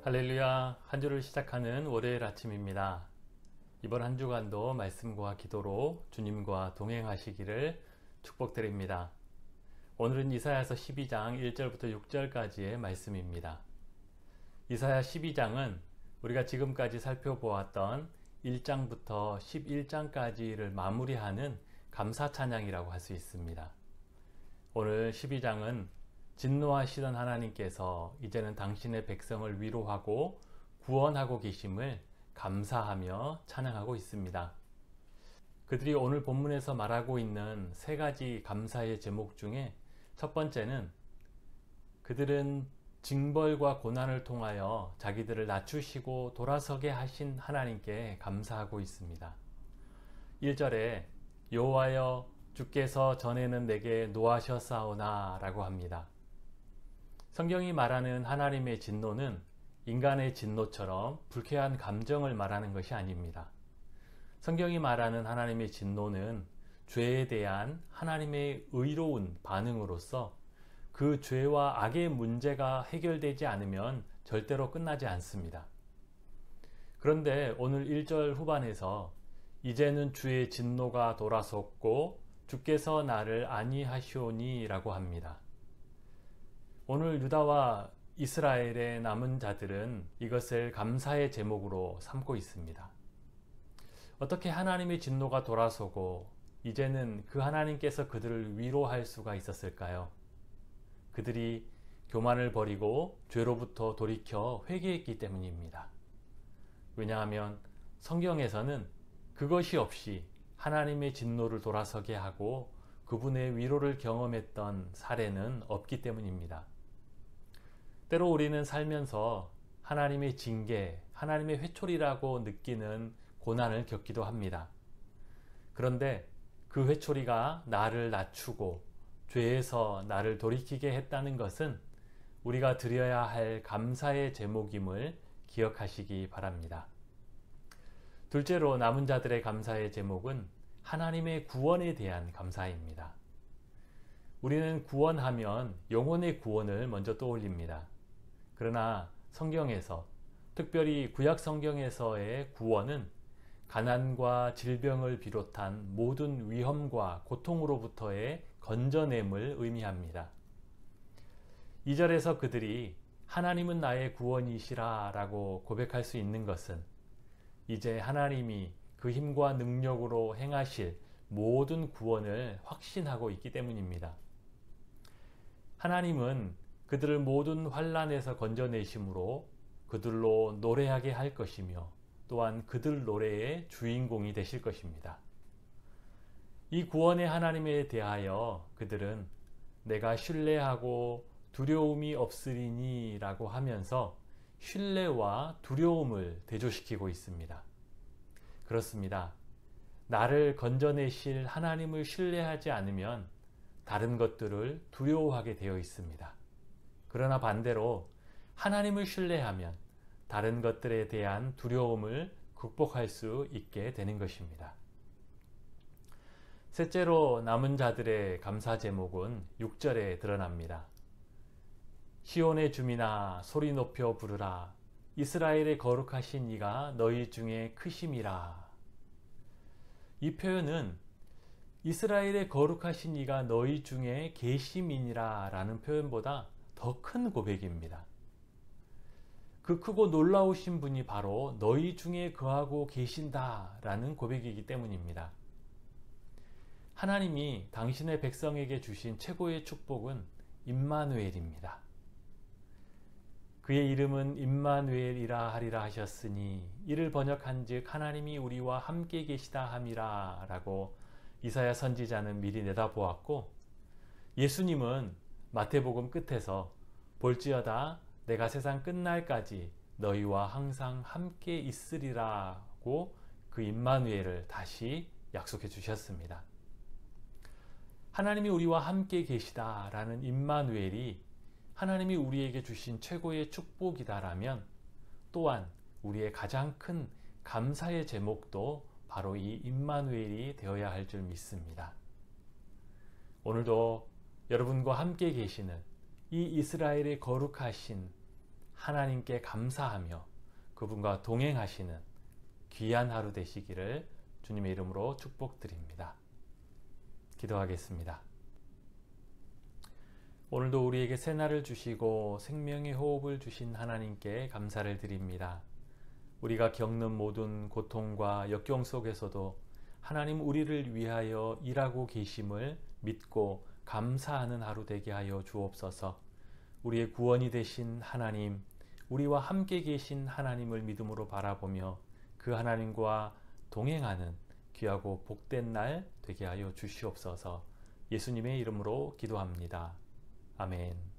할렐루야, 한 주를 시작하는 월요일 아침입니다. 이번 한 주간도 말씀과 기도로 주님과 동행하시기를 축복드립니다. 오늘은 이사야서 12장 1절부터 6절까지의 말씀입니다. 이사야 12장은 우리가 지금까지 살펴보았던 1장부터 11장까지를 마무리하는 감사 찬양이라고 할 수 있습니다. 오늘 12장은 진노하시던 하나님께서 이제는 당신의 백성을 위로하고 구원하고 계심을 감사하며 찬양하고 있습니다. 그들이 오늘 본문에서 말하고 있는 세 가지 감사의 제목 중에 첫 번째는 그들은 징벌과 고난을 통하여 자기들을 낮추시고 돌아서게 하신 하나님께 감사하고 있습니다. 1절에 여호와여 주께서 전에는 내게 노하셨사오나 라고 합니다. 성경이 말하는 하나님의 진노는 인간의 진노처럼 불쾌한 감정을 말하는 것이 아닙니다. 성경이 말하는 하나님의 진노는 죄에 대한 하나님의 의로운 반응으로서 그 죄와 악의 문제가 해결되지 않으면 절대로 끝나지 않습니다. 그런데 오늘 1절 후반에서 이제는 주의 진노가 돌아섰고 주께서 나를 안위하시오니 라고 합니다. 오늘 유다와 이스라엘의 남은 자들은 이것을 감사의 제목으로 삼고 있습니다. 어떻게 하나님의 진노가 돌아서고 이제는 그 하나님께서 그들을 위로할 수가 있었을까요? 그들이 교만을 버리고 죄로부터 돌이켜 회개했기 때문입니다. 왜냐하면 성경에서는 그것이 없이 하나님의 진노를 돌아서게 하고 그분의 위로를 경험했던 사례는 없기 때문입니다. 때로 우리는 살면서 하나님의 징계, 하나님의 회초리라고 느끼는 고난을 겪기도 합니다. 그런데 그 회초리가 나를 낮추고 죄에서 나를 돌이키게 했다는 것은 우리가 드려야 할 감사의 제목임을 기억하시기 바랍니다. 둘째로 남은 자들의 감사의 제목은 하나님의 구원에 대한 감사입니다. 우리는 구원하면 영혼의 구원을 먼저 떠올립니다. 그러나 성경에서, 특별히 구약 성경에서의 구원은 가난과 질병을 비롯한 모든 위험과 고통으로부터의 건져냄을 의미합니다. 2절에서 그들이 하나님은 나의 구원이시라 라고 고백할 수 있는 것은 이제 하나님이 그 힘과 능력으로 행하실 모든 구원을 확신하고 있기 때문입니다. 하나님은 그들을 모든 환난에서 건져내심으로 그들로 노래하게 할 것이며 또한 그들 노래의 주인공이 되실 것입니다. 이 구원의 하나님에 대하여 그들은 내가 신뢰하고 두려움이 없으리니 라고 하면서 신뢰와 두려움을 대조시키고 있습니다. 그렇습니다. 나를 건져내실 하나님을 신뢰하지 않으면 다른 것들을 두려워하게 되어 있습니다. 그러나 반대로 하나님을 신뢰하면 다른 것들에 대한 두려움을 극복할 수 있게 되는 것입니다. 셋째로 남은 자들의 감사 제목은 6절에 드러납니다. 시온의 주민아 소리 높여 부르라. 이스라엘의 거룩하신 이가 너희 중에 크심이라. 이 표현은 이스라엘의 거룩하신 이가 너희 중에 계심이니라 라는 표현보다 더 큰 고백입니다. 그 크고 놀라우신 분이 바로 너희 중에 거하고 계신다 라는 고백이기 때문입니다. 하나님이 당신의 백성에게 주신 최고의 축복은 임마누엘입니다. 그의 이름은 임마누엘이라 하리라 하셨으니 이를 번역한즉 하나님이 우리와 함께 계시다 함이라 라고 이사야 선지자는 미리 내다보았고, 예수님은 마태복음 끝에서 볼지어다 내가 세상 끝날까지 너희와 항상 함께 있으리라고 그 임마누엘을 다시 약속해 주셨습니다. 하나님이 우리와 함께 계시다라는 임마누엘이 하나님이 우리에게 주신 최고의 축복이다라면 또한 우리의 가장 큰 감사의 제목도 바로 이 임마누엘이 되어야 할 줄 믿습니다. 오늘도 여러분과 함께 계시는 이 이스라엘의 거룩하신 하나님께 감사하며 그분과 동행하시는 귀한 하루 되시기를 주님의 이름으로 축복드립니다. 기도하겠습니다. 오늘도 우리에게 새날을 주시고 생명의 호흡을 주신 하나님께 감사를 드립니다. 우리가 겪는 모든 고통과 역경 속에서도 하나님 우리를 위하여 일하고 계심을 믿고 감사하는 하루 되게 하여 주옵소서. 우리의 구원이 되신 하나님, 우리와 함께 계신 하나님을 믿음으로 바라보며 그 하나님과 동행하는 귀하고 복된 날 되게 하여 주시옵소서. 예수님의 이름으로 기도합니다. 아멘.